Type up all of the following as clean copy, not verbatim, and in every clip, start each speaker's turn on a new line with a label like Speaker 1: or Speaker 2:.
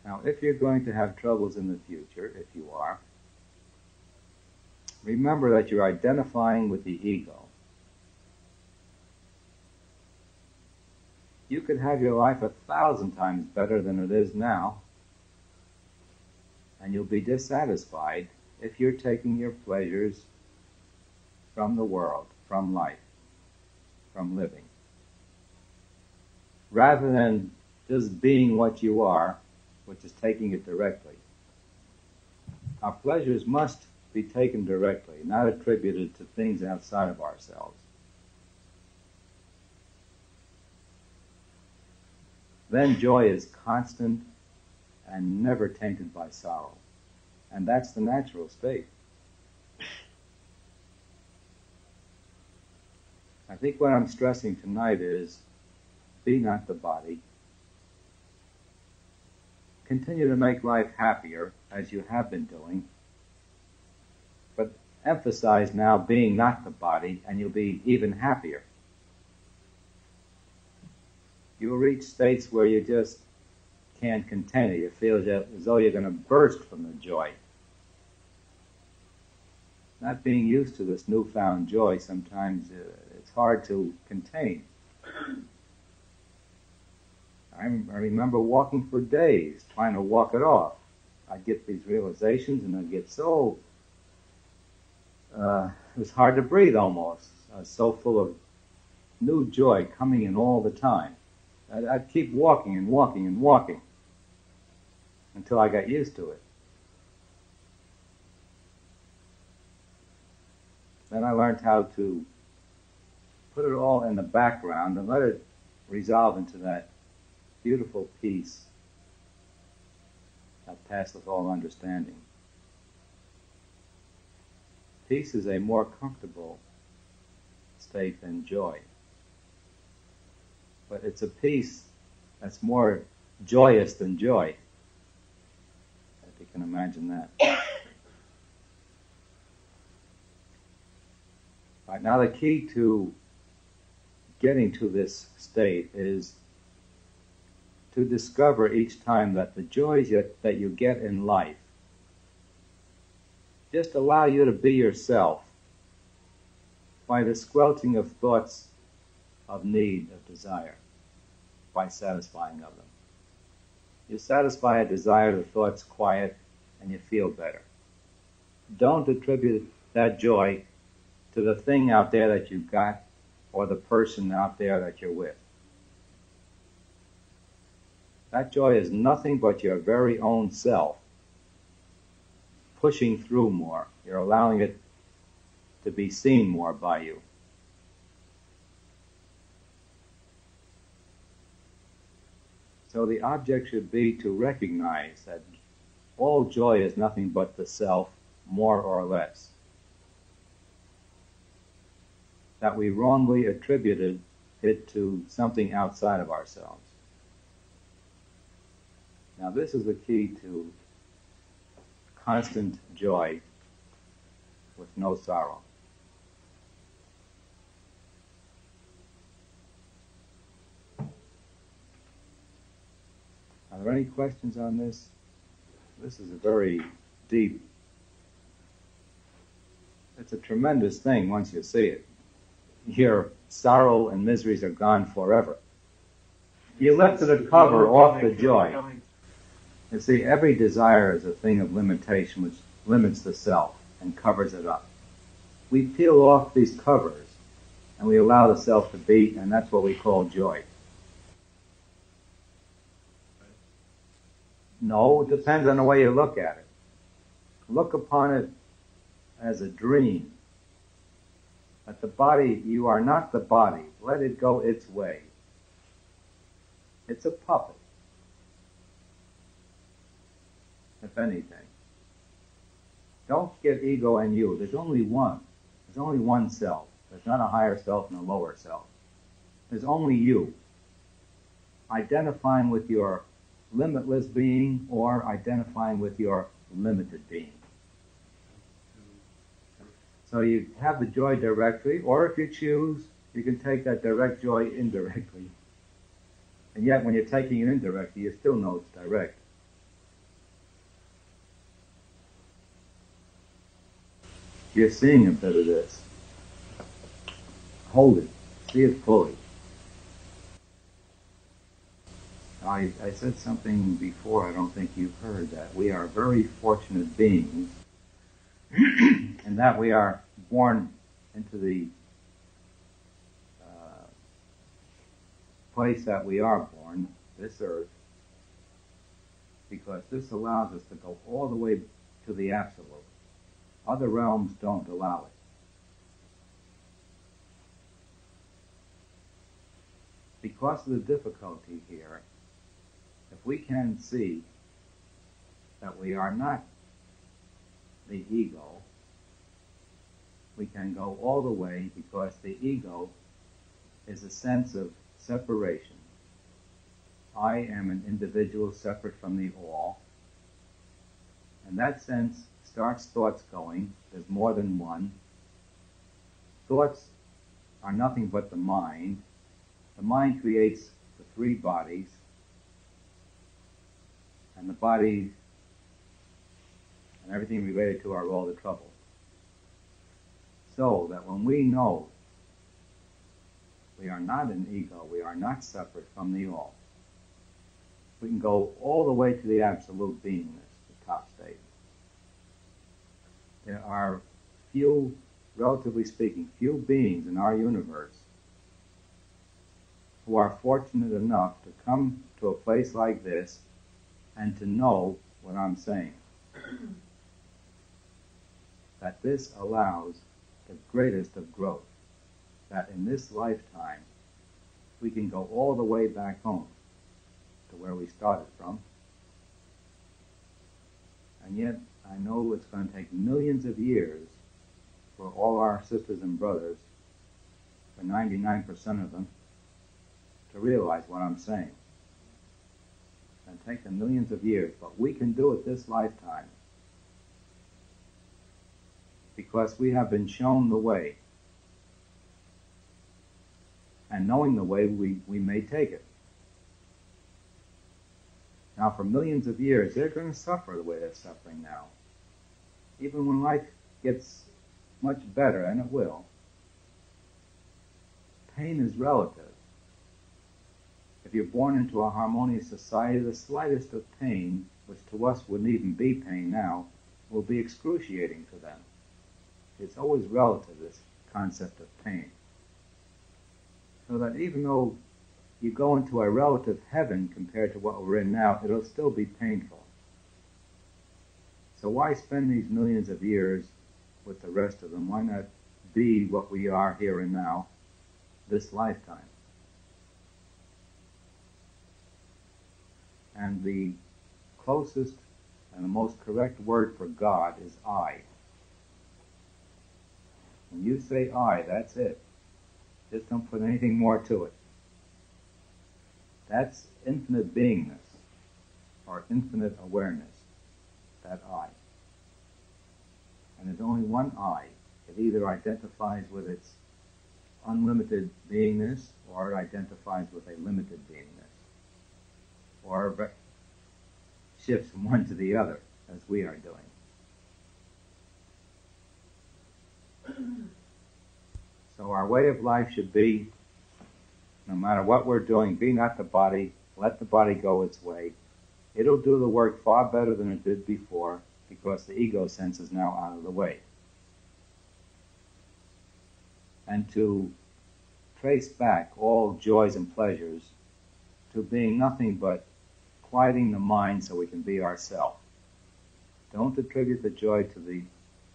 Speaker 1: Now, if you're going to have troubles in the future, if you are, remember that you're identifying with the ego. You could have your life 1,000 times better than it is now, and you'll be dissatisfied if you're taking your pleasures from the world, from life, from living. Rather than just being what you are, which is taking it directly. Our pleasures must be taken directly, not attributed to things outside of ourselves. Then joy is constant and never tainted by sorrow. And that's the natural state. I think what I'm stressing tonight is, be not the body. Continue to make life happier, as you have been doing. But emphasize now being not the body, and you'll be even happier. You'll reach states where you just can't contain it. You feel as though you're going to burst from the joy. Not being used to this newfound joy, sometimes it's hard to contain. I remember walking for days, trying to walk it off. I'd get these realizations and I'd get so... it was hard to breathe almost. I was so full of new joy coming in all the time. I'd keep walking and walking and walking until I got used to it. Then I learned how to put it all in the background and let it resolve into that beautiful peace that passeth all understanding. Peace is a more comfortable state than joy. But it's a peace that's more joyous than joy, if you can imagine that. Right, now the key to getting to this state is to discover each time that the joys that you get in life just allow you to be yourself by the squelching of thoughts of need, of desire, by satisfying of them. You satisfy a desire, the thought's quiet, and you feel better. Don't attribute that joy to the thing out there that you've got or the person out there that you're with. That joy is nothing but your very own self pushing through more. You're allowing it to be seen more by you. So the object should be to recognize that all joy is nothing but the self, more or less. That we wrongly attributed it to something outside of ourselves. Now this is the key to constant joy with no sorrow. Are there any questions on this? This is a very deep, it's a tremendous thing once you see it. Your sorrow and miseries are gone forever. You lifted a cover off the joy. You see, every desire is a thing of limitation which limits the self and covers it up. We peel off these covers and we allow the self to be, and that's what we call joy. No, it depends on the way you look at it. Look upon it as a dream. That the body, you are not the body. Let it go its way. It's a puppet, if anything. Don't get ego and you. There's only one. There's only one self. There's not a higher self and a lower self. There's only you. Identifying with your limitless being or identifying with your limited being. So you have the joy directly, or if you choose, you can take that direct joy indirectly. And yet when you're taking it indirectly, you still know it's direct. You're seeing a bit of this. Hold it. See it fully. I said something before, I don't think you've heard that. We are very fortunate beings in that we are born into the place that we are born, this earth, because this allows us to go all the way to the absolute. Other realms don't allow it. Because of the difficulty here, if we can see that we are not the ego, we can go all the way, because the ego is a sense of separation. I am an individual separate from the all. And that sense starts thoughts going. There's more than one. Thoughts are nothing but the mind. The mind creates the three bodies, and the bodies and everything related to are all the trouble. So that when we know we are not an ego, we are not separate from the all, we can go all the way to the absolute beingness, the top state. There are few, relatively speaking, few beings in our universe who are fortunate enough to come to a place like this and to know what I'm saying. That this allows the greatest of growth. That in this lifetime, we can go all the way back home to where we started from. And yet, I know it's going to take millions of years for all our sisters and brothers, for 99% of them, to realize what I'm saying. It's going to take them millions of years, but we can do it this lifetime, because we have been shown the way. And knowing the way, we may take it. Now, for millions of years, they're going to suffer the way they're suffering now. Even when life gets much better, and it will, pain is relative. If you're born into a harmonious society, the slightest of pain, which to us wouldn't even be pain now, will be excruciating to them. It's always relative, this concept of pain. So that even though you go into a relative heaven compared to what we're in now, it'll still be painful. So why spend these millions of years with the rest of them? Why not be what we are here and now, this lifetime? And the closest and the most correct word for God is I. When you say I, that's it. Just don't put anything more to it. That's infinite beingness, or infinite awareness, that I. And there's only one I. It either identifies with its unlimited beingness, or it identifies with a limited beingness, or shifts from one to the other, as we are doing. So our way of life should be, no matter what we're doing, be not the body, let the body go its way. It'll do the work far better than it did before, because the ego sense is now out of the way. And to trace back all joys and pleasures to being nothing but quieting the mind so we can be ourselves. Don't attribute the joy to the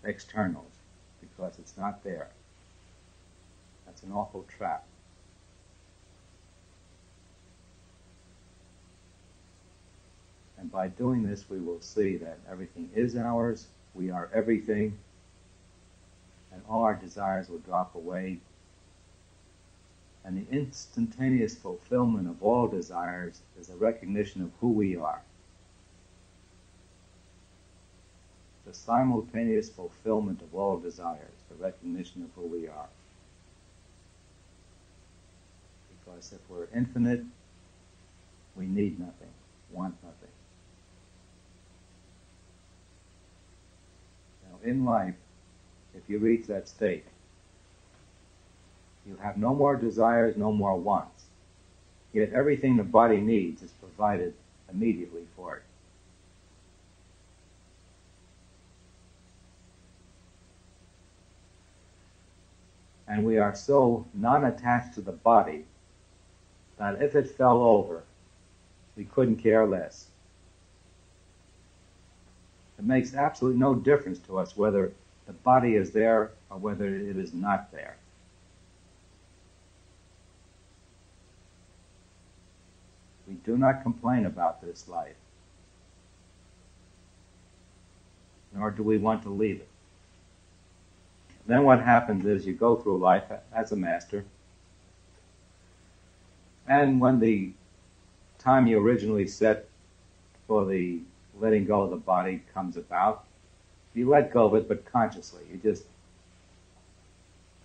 Speaker 1: externals, because it's not there. That's an awful trap. And by doing this, we will see that everything is ours, we are everything, and all our desires will drop away. And the instantaneous fulfillment of all desires is a recognition of who we are. The simultaneous fulfillment of all desires, the recognition of who we are. Because if we're infinite, we need nothing, want nothing. Now, in life, if you reach that state. You have no more desires, no more wants. Yet everything the body needs is provided immediately for it. And we are so non-attached to the body that if it fell over, we couldn't care less. It makes absolutely no difference to us whether the body is there or whether it is not there. We do not complain about this life, nor do we want to leave it. Then what happens is you go through life as a master, and when the time you originally set for the letting go of the body comes about, you let go of it, but consciously. You just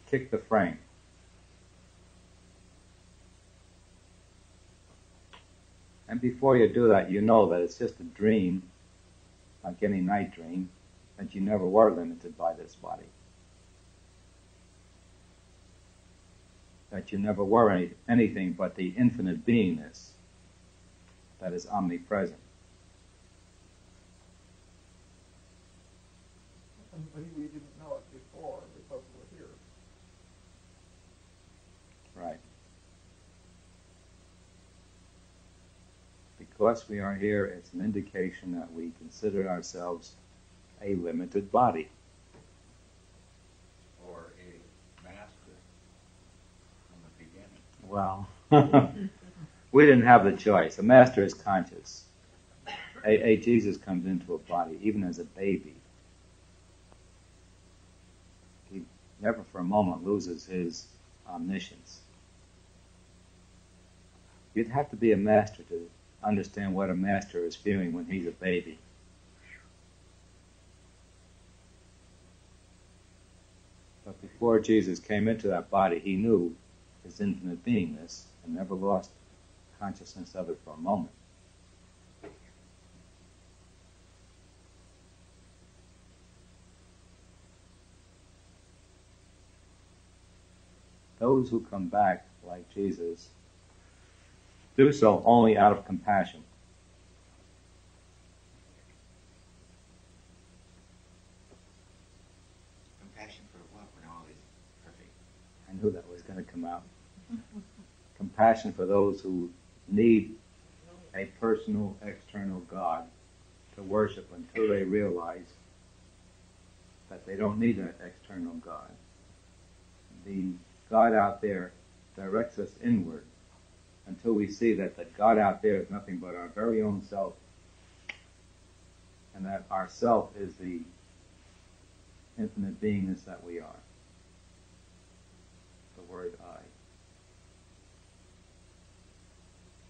Speaker 1: kick the frame. And before you do that, you know that it's just a dream, like any night dream, that you never were limited by this body. That you never were anything but the infinite beingness that is omnipresent.
Speaker 2: And maybe we didn't know it before because we're here.
Speaker 1: Right. Because we are here, it's an indication that we consider ourselves a limited body.
Speaker 3: Or a master from the beginning.
Speaker 1: Well, we didn't have the choice. A master is conscious. A Jesus comes into a body, even as a baby. He never for a moment loses his omniscience. You'd have to be a master to understand what a master is feeling when he's a baby. But before Jesus came into that body, he knew his infinite beingness and never lost consciousness of it for a moment. Those who come back like Jesus do so only out of compassion.
Speaker 3: Compassion for what when all is perfect?
Speaker 1: I knew that was going to come out. Compassion for those who need a personal, external God to worship until they realize that they don't need that external God. The God out there directs us inward until we see that the God out there is nothing but our very own self, and that our self is the infinite beingness that we are. The word I.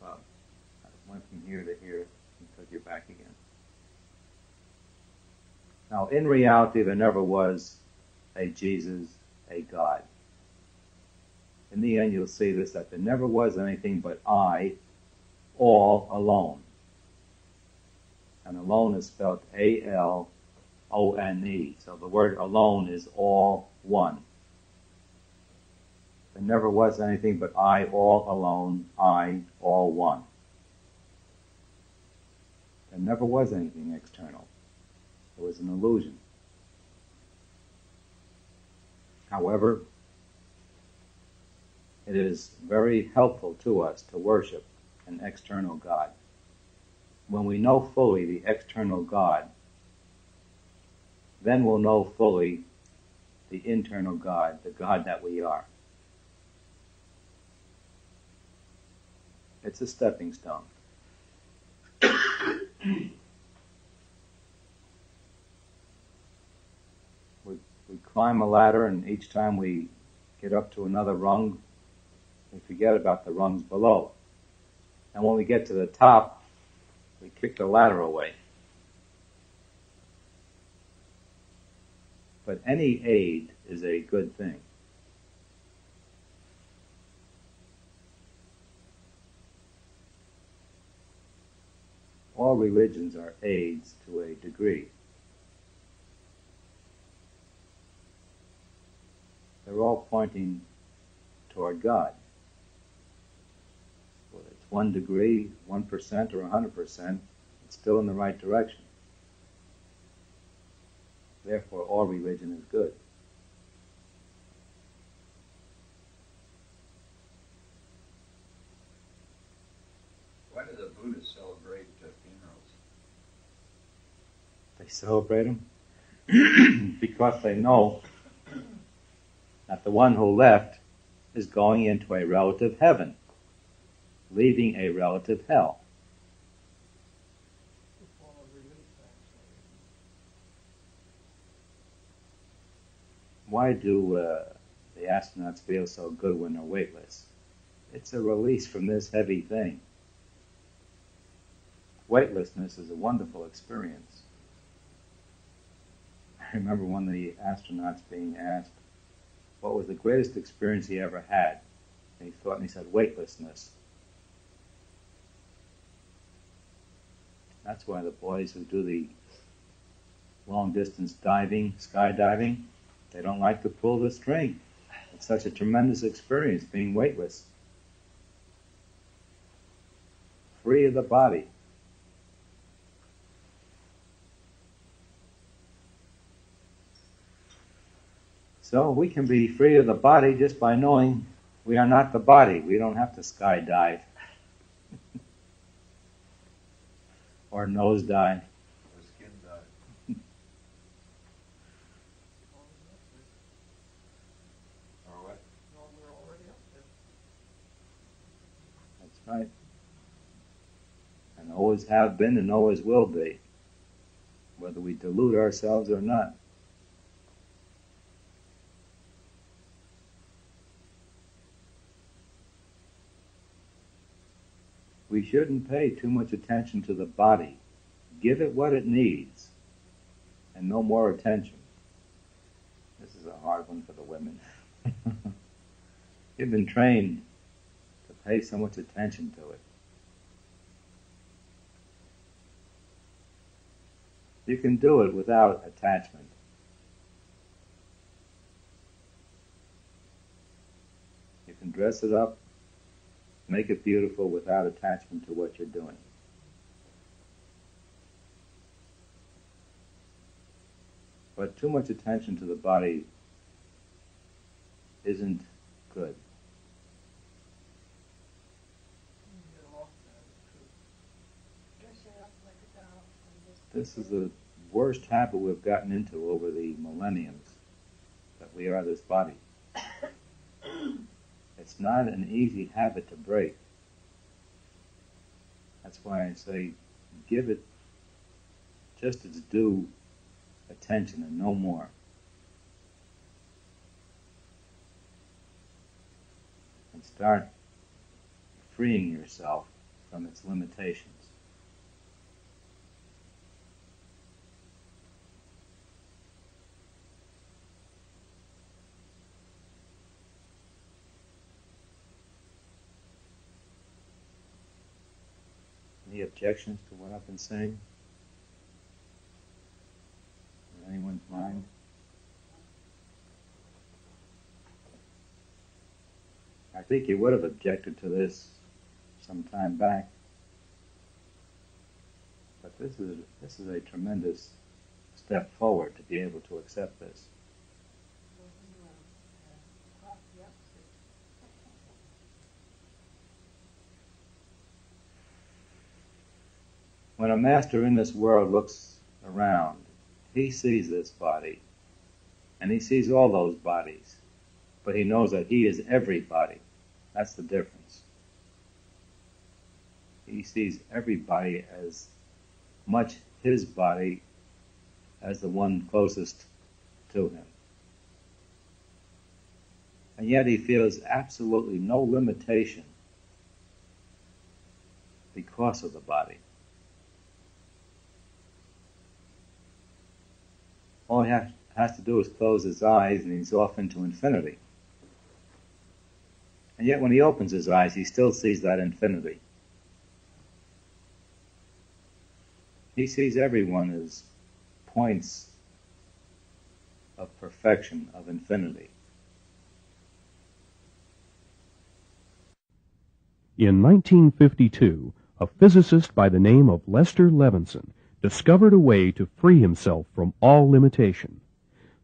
Speaker 1: Well, I went from here to here until you're back again. Now, in reality, there never was a Jesus, a God. In the end, you'll see this, that there never was anything but I, all alone. And alone is spelled A-L-O-N-E. So the word alone is all one. There never was anything but I, all alone, I, all one. There never was anything external. It was an illusion. However, it is very helpful to us to worship an external God. When we know fully the external God, then we'll know fully the internal God, the God that we are. It's a stepping stone. We climb a ladder, and each time we get up to another rung, we forget about the rungs below. And when we get to the top, we kick the ladder away. But any aid is a good thing. All religions are aids to a degree. they're all pointing toward God. Whether it's 1 degree, 1% or 100%, it's still in the right direction. Therefore, all religion is good.
Speaker 3: Why do the Buddhists celebrate funerals?
Speaker 1: They celebrate them because they know that the one who left is going into a relative heaven, leaving a relative hell.
Speaker 2: It's a form of relief, actually.
Speaker 1: Why do the astronauts feel so good when they're weightless? It's a release from this heavy thing. Weightlessness is a wonderful experience. I remember one of the astronauts being asked what was the greatest experience he ever had. And he thought, and he said, weightlessness. That's why the boys who do the long-distance diving, skydiving, they don't like to pull the string. It's such a tremendous experience, being weightless. Free of the body. So we can be free of the body just by knowing we are not the body. We don't have to skydive or nosedive.
Speaker 3: Or skin dive? Or what?
Speaker 2: No, we're already up there.
Speaker 1: That's right. And always have been and always will be, whether we delude ourselves or not. We shouldn't pay too much attention to the body. Give it what it needs, and no more attention. This is a hard one for the women. You've been trained to pay so much attention to it. You can do it without attachment. You can dress it up, make it beautiful without attachment to what you're doing. But too much attention to the body isn't good.
Speaker 2: You get lost in it, too.
Speaker 4: Dress it up like a doll.
Speaker 1: This is the worst habit we've gotten into over the millenniums, that we are this body. It's not an easy habit to break. That's why I say give it just its due attention and no more. And start freeing yourself from its limitations. Any objections to what I've been saying? In anyone's mind? I think you would have objected to this some time back. But this is a tremendous step forward to be able to accept this. When a master in this world looks around, he sees this body, and he sees all those bodies, but he knows that he is everybody. That's the difference. He sees everybody as much his body as the one closest to him. And yet he feels absolutely no limitation because of the body. All he has to do is close his eyes and he's off into infinity. And yet when he opens his eyes, he still sees that infinity. He sees everyone as points of perfection, of infinity.
Speaker 4: In 1952, a physicist by the name of Lester Levinson discovered a way to free himself from all limitation.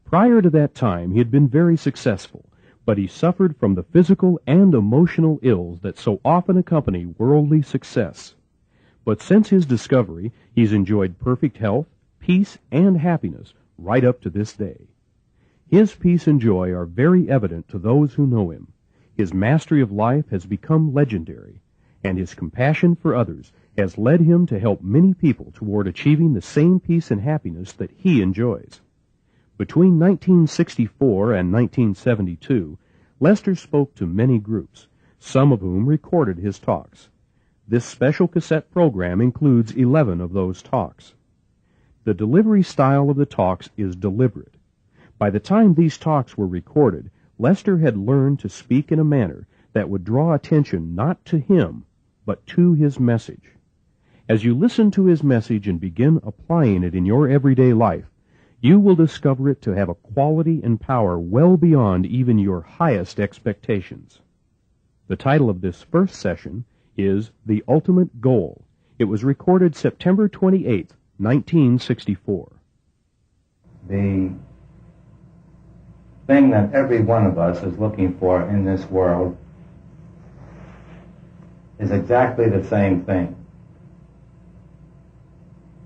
Speaker 4: Prior to that time, he had been very successful, but he suffered from the physical and emotional ills that so often accompany worldly success. But since his discovery, he's enjoyed perfect health, peace, and happiness right up to this day. His peace and joy are very evident to those who know him. His mastery of life has become legendary, and his compassion for others has led him to help many people toward achieving the same peace and happiness that he enjoys. Between 1964 and 1972, Lester spoke to many groups, some of whom recorded his talks. This special cassette program includes 11 of those talks. The delivery style of the talks is deliberate. By the time these talks were recorded, Lester had learned to speak in a manner that would draw attention not to him, but to his message. As you listen to his message and begin applying it in your everyday life, you will discover it to have a quality and power well beyond even your highest expectations. The title of this first session is The Ultimate Goal. It was recorded September 28, 1964.
Speaker 1: The thing that every one of us is looking for in this world is exactly the same thing.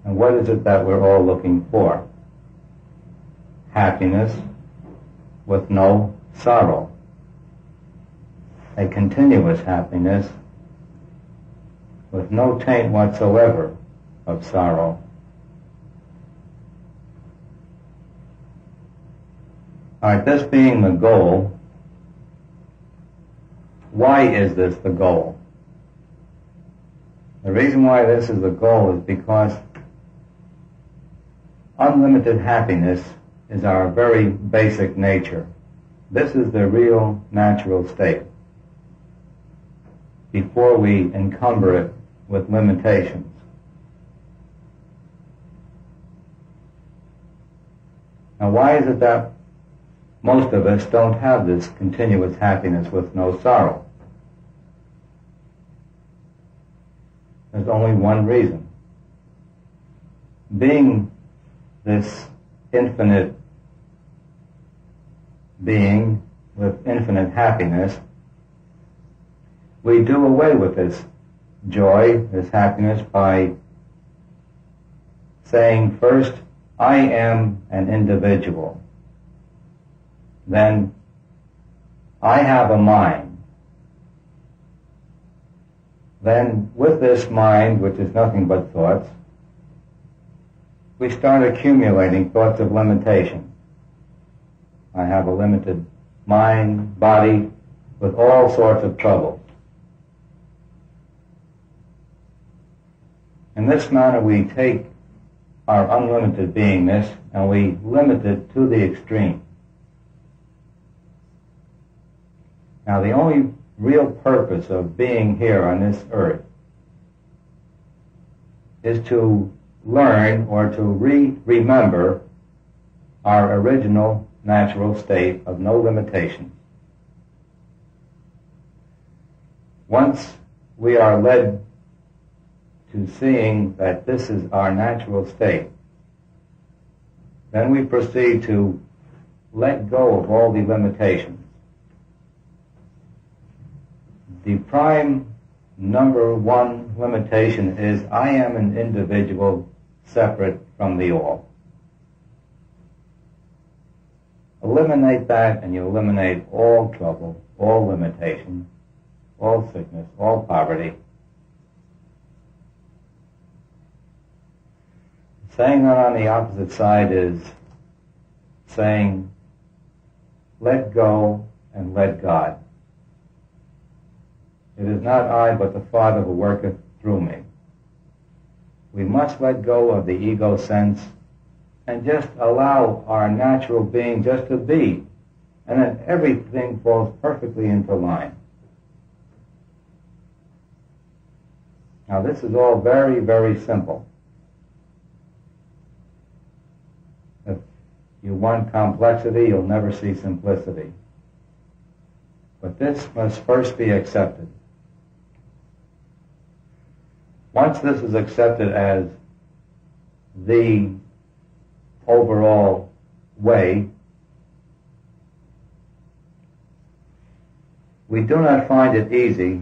Speaker 1: And what is it that we're all looking for? Happiness with no sorrow. A continuous happiness with no taint whatsoever of sorrow. All right, this being the goal, why is this the goal? The reason why this is the goal is because unlimited happiness is our very basic nature. This is the real natural state before we encumber it with limitations. Now, why is it that most of us don't have this continuous happiness with no sorrow? There's only one reason. Being this infinite being with infinite happiness, we do away with this joy, this happiness, by saying first, I am an individual. Then, I have a mind. Then, with this mind, which is nothing but thoughts, we start accumulating thoughts of limitation. I have a limited mind, body, with all sorts of troubles. In this manner, we take our unlimited beingness and we limit it to the extreme. Now, the only real purpose of being here on this earth is to learn or to remember our original natural state of no limitation. Once we are led to seeing that this is our natural state, then we proceed to let go of all the limitations. The prime number one limitation is I am an individual separate from the all. Eliminate that and you eliminate all trouble, all limitation, all sickness, all poverty. Saying that on the opposite side is saying, let go and let God. It is not I, but the Father who worketh through me. We must let go of the ego sense and just allow our natural being just to be, and then everything falls perfectly into line. Now, this is all very, very simple. If you want complexity, you'll never see simplicity. But this must first be accepted.
Speaker 5: Once this is accepted as the overall way, we do not find it easy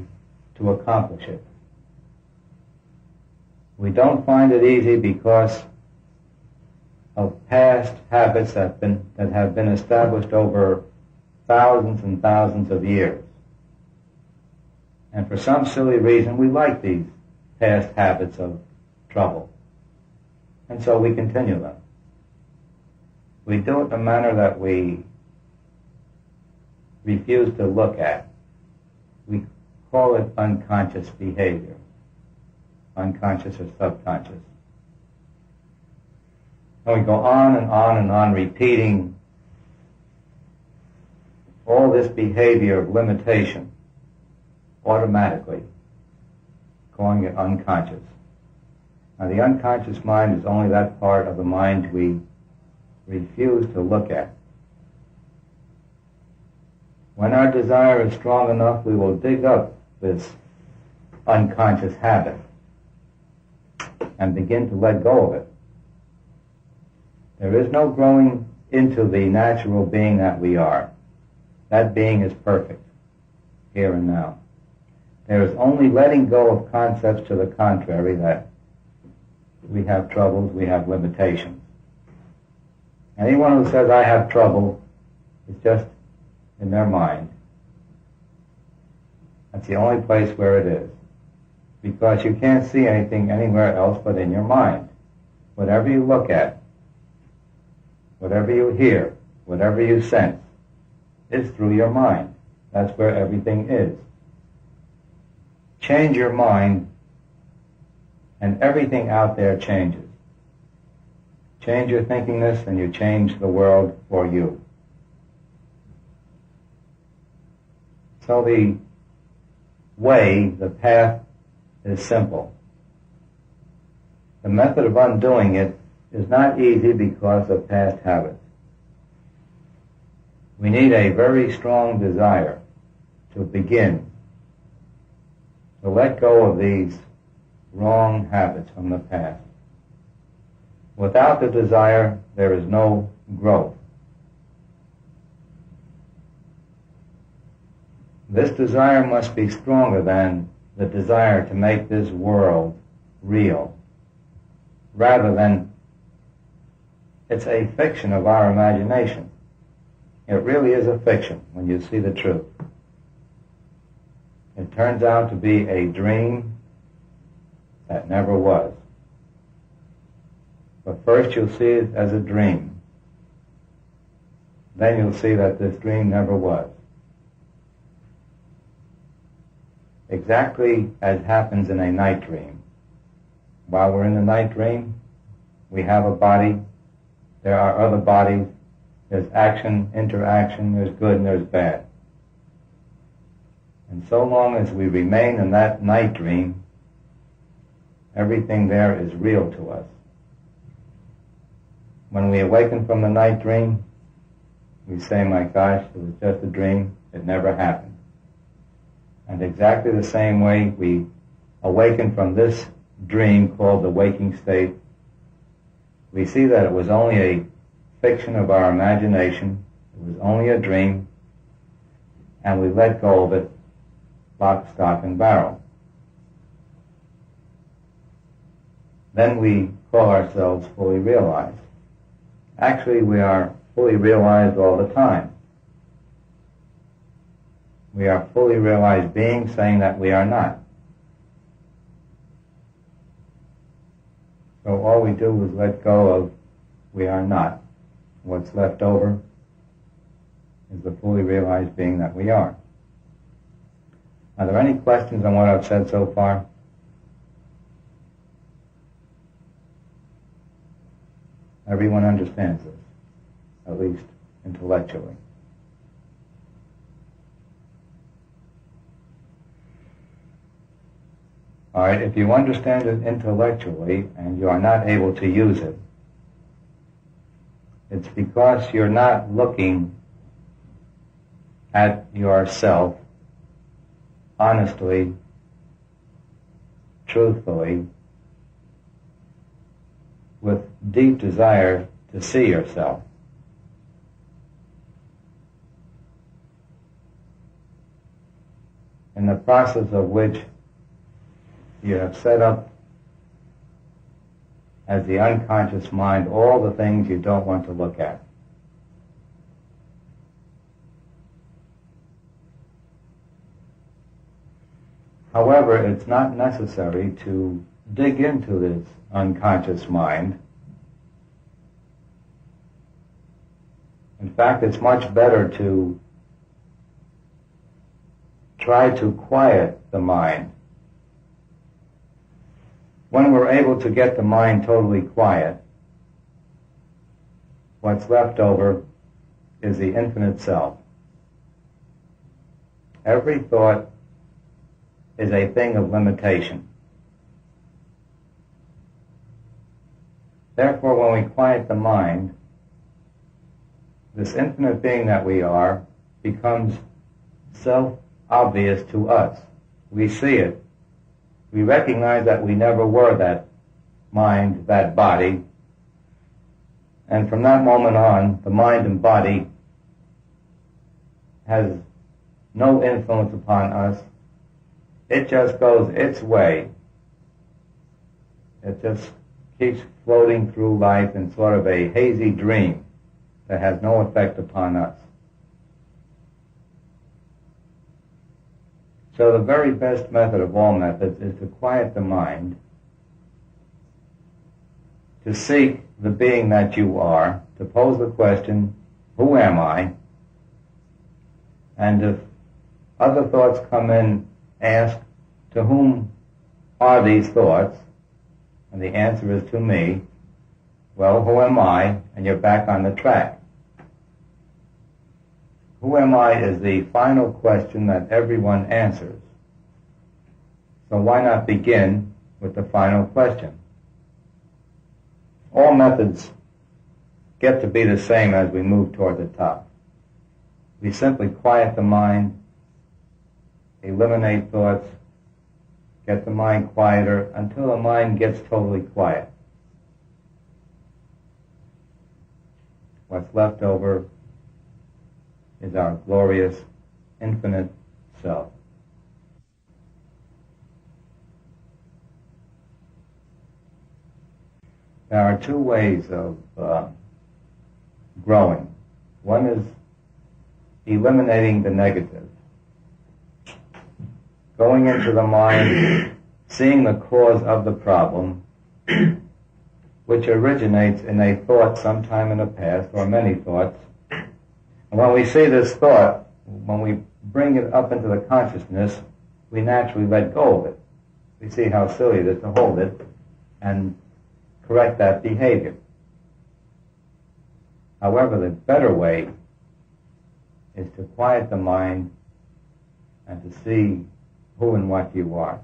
Speaker 5: to accomplish it. We don't find it easy because of past habits that have been established over thousands and thousands of years. And for some silly reason, we like these past habits of trouble. And so we continue them. We do it in a manner that we refuse to look at. We call it unconscious behavior, unconscious or subconscious. And we go on and on and on repeating all this behavior of limitation automatically, calling it unconscious. Now, the unconscious mind is only that part of the mind we refuse to look at. When our desire is strong enough, we will dig up this unconscious habit and begin to let go of it. There is no growing into the natural being that we are. That being is perfect, here and now. There is only letting go of concepts to the contrary that we have troubles, we have limitations. Anyone who says, I have trouble, is just in their mind. That's the only place where it is. Because you can't see anything anywhere else but in your mind. Whatever you look at, whatever you hear, whatever you sense, is through your mind. That's where everything is. Change your mind, and everything out there changes. Change your thinkingness, and you change the world for you. So the way, the path, is simple. The method of undoing it is not easy because of past habits. We need a very strong desire to begin to let go of these wrong habits from the past. Without the desire, there is no growth. This desire must be stronger than the desire to make this world real, rather than it's a fiction of our imagination. It really is a fiction when you see the truth. It turns out to be a dream that never was. But first you'll see it as a dream. Then you'll see that this dream never was. Exactly as happens in a night dream. While we're in the night dream, we have a body, there are other bodies, there's action, interaction, there's good and there's bad. And so long as we remain in that night dream, everything there is real to us. When we awaken from the night dream, we say, my gosh, it was just a dream, it never happened. And exactly the same way we awaken from this dream called the waking state, we see that it was only a fiction of our imagination, it was only a dream, and we let go of it, lock, stock, and barrel. Then we call ourselves fully realized. Actually, we are fully realized all the time. We are fully realized beings saying that we are not. So all we do is let go of we are not. What's left over is the fully realized being that we are. Are there any questions on what I've said so far? Everyone understands this, at least intellectually. All right, if you understand it intellectually and you are not able to use it, it's because you're not looking at yourself honestly, truthfully, with deep desire to see yourself. In the process of which you have set up as the unconscious mind all the things you don't want to look at. However, it's not necessary to dig into this unconscious mind. In fact, it's much better to try to quiet the mind. When we're able to get the mind totally quiet, what's left over is the infinite self. Every thought is a thing of limitation. Therefore, when we quiet the mind, this infinite being that we are becomes self-obvious to us. We see it. We recognize that we never were that mind, that body. And from that moment on, the mind and body has no influence upon us. It just goes its way. It just keeps floating through life in sort of a hazy dream that has no effect upon us. So the very best method of all methods is to quiet the mind, to seek the being that you are, to pose the question, who am I? And if other thoughts come in, ask, to whom are these thoughts? And the answer is to me. Well, who am I? And you're back on the track. Who am I is the final question that everyone answers. So why not begin with the final question? All methods get to be the same as we move toward the top. We simply quiet the mind, eliminate thoughts, get the mind quieter until the mind gets totally quiet. What's left over is our glorious, infinite self. There are two ways of growing. One is eliminating the negative. Going into the mind, seeing the cause of the problem, which originates in a thought sometime in the past, or many thoughts. And when we see this thought, when we bring it up into the consciousness, we naturally let go of it. We see how silly it is to hold it and correct that behavior. However, the better way is to quiet the mind and to see who and what you are.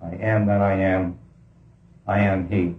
Speaker 5: I am that I am he.